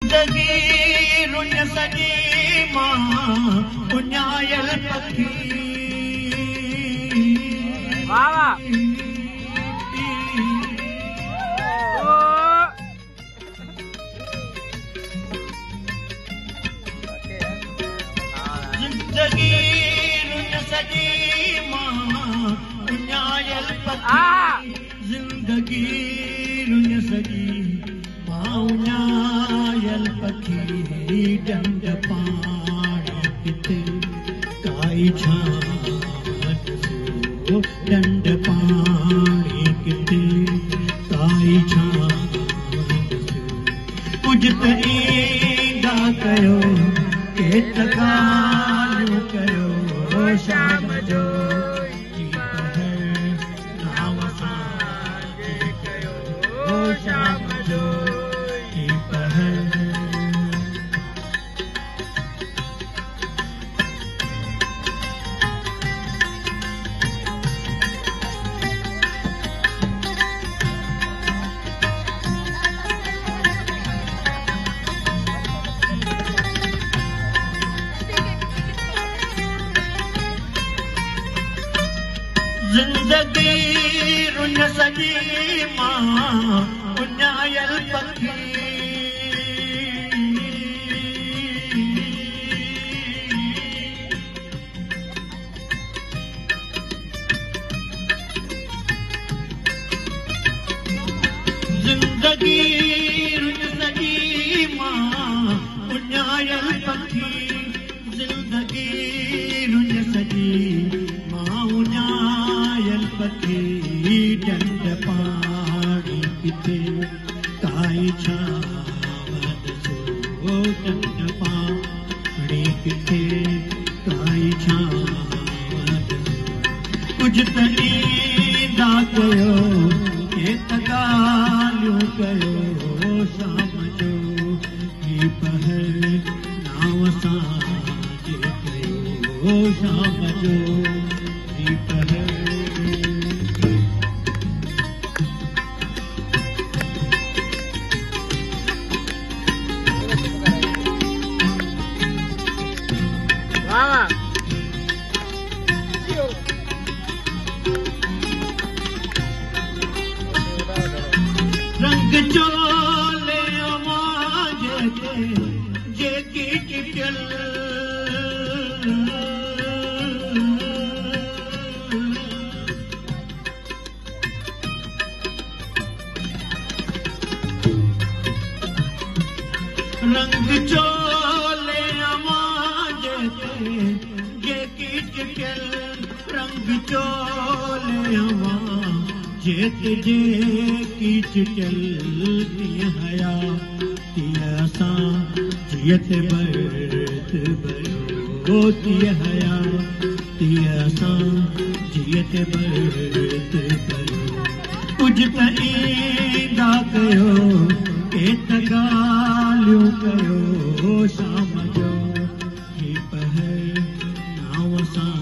जिंदगी रुन सजी मां उञायल पखी जिंदगी रुन सजी मां उञायल पखी जिंदगी रुन सजी मां उञायल पखी डंड पाणी किथे काई छान डंड पाणी किथे काई छान कुझु त ईंदा कयो के त ॻाल्हियूं कयो शाम जो नाम सां कयो शाम जो जिंदगी रुन सजी मां उञायल पखी जिंदगी रुन सजी मां उञायल पखी जिंदगी रुन सजी मां उञायल पखी डंड पाणी किथे काई छान डंड पाणी किथे काई छान कुझु त ईंदा कयो के त ॻाल्हियूं कयो शाम जो ही पहर नाव सां कयो शाम जो ही पहर रंग चोले आवाज़ ते जेकी चिटियल रंग चोले आवाज़ ते जेकी चिटियल रंग चोले आवाज़ जेकी चिटियल तीअं हया तीअं असां जियत बरत बयो तीअं हया तीअं असां जियत बरत बयो कुझु त ईंदा कयो के त ॻाल्हियूं कयो शाम जो ही पहर नाव सां